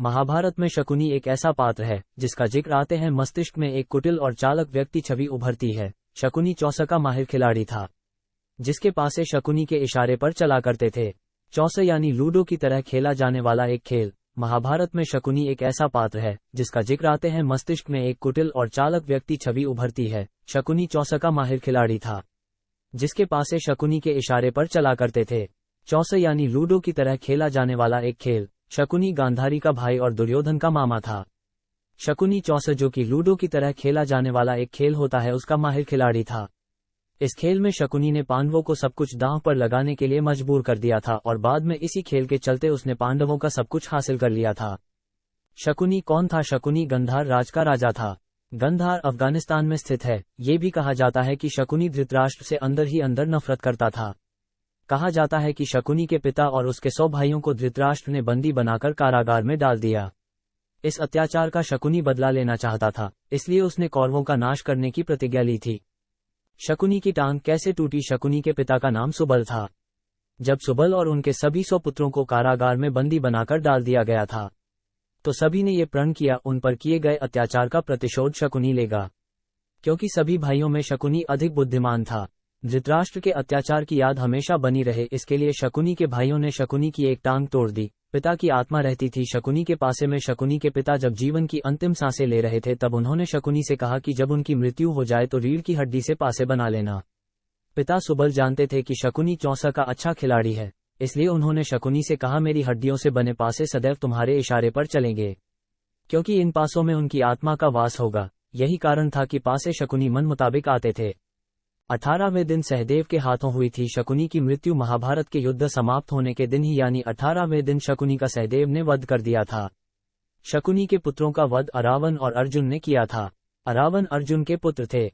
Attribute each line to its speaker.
Speaker 1: महाभारत में शकुनी एक ऐसा पात्र है जिसका जिक्र आते हैं मस्तिष्क में एक कुटिल और चालक व्यक्ति छवि उभरती है। शकुनी चौसा का माहिर खिलाड़ी था, जिसके पासे शकुनी के इशारे पर चला करते थे। चौसा यानी लूडो की तरह खेला जाने वाला एक खेल। महाभारत में शकुनी एक ऐसा पात्र है जिसका जिक्र आते हैं मस्तिष्क में एक कुटिल और चालक व्यक्ति छवि उभरती है। शकुनी चौसा का माहिर खिलाड़ी था, जिसके पासे शकुनी के इशारे पर चला करते थे। चौसा यानी लूडो की तरह खेला जाने वाला एक खेल। शकुनी गांधारी का भाई और दुर्योधन का मामा था। शकुनी चौसा जो कि लूडो की तरह खेला जाने वाला एक खेल होता है उसका माहिर खिलाड़ी था। इस खेल में शकुनी ने पांडवों को सब कुछ दांव पर लगाने के लिए मजबूर कर दिया था और बाद में इसी खेल के चलते उसने पांडवों का सब कुछ हासिल कर लिया था। शकुनी कौन था? शकुनी गंधार राज का राजा था। गंधार अफगानिस्तान में स्थित है। ये भी कहा जाता है कि शकुनी धृतराष्ट्र से अंदर ही अंदर नफरत करता था। कहा जाता है कि शकुनी के पिता और उसके 100 भाइयों को धृतराष्ट्र ने बंदी बनाकर कारागार में डाल दिया। इस अत्याचार का शकुनी बदला लेना चाहता था, इसलिए उसने कौरवों का नाश करने की प्रतिज्ञा ली थी। शकुनी की टांग कैसे टूटी? शकुनी के पिता का नाम सुबल था। जब सुबल और उनके सभी 100 पुत्रों को कारागार में बंदी बनाकर डाल दिया गया था, तो सभी ने ये प्रण किया उन पर किए गए अत्याचार का प्रतिशोध शकुनी लेगा। क्योंकि सभी भाइयों में शकुनी अधिक बुद्धिमान था, धृतराष्ट्र के अत्याचार की याद हमेशा बनी रहे, इसके लिए शकुनी के भाइयों ने शकुनी की एक टांग तोड़ दी। पिता की आत्मा रहती थी शकुनी के पासे में। शकुनी के पिता जब जीवन की अंतिम सांसें ले रहे थे तब उन्होंने शकुनी से कहा कि जब उनकी मृत्यु हो जाए तो रीढ़ की हड्डी से पासे बना लेना। पिता सुबल जानते थे कि शकुनी चौसा का अच्छा खिलाड़ी है, इसलिए उन्होंने शकुनी से कहा मेरी हड्डियों से बने पासे सदैव तुम्हारे इशारे पर चलेंगे, क्योंकि इन पासों में उनकी आत्मा का वास होगा। यही कारण था कि पासे शकुनी मन मुताबिक आते थे। 18वें दिन सहदेव के हाथों हुई थी शकुनी की मृत्यु। महाभारत के युद्ध समाप्त होने के दिन ही यानी 18वें दिन शकुनी का सहदेव ने वध कर दिया था। शकुनी के पुत्रों का वध अरावन और अर्जुन ने किया था। अरावन अर्जुन के पुत्र थे।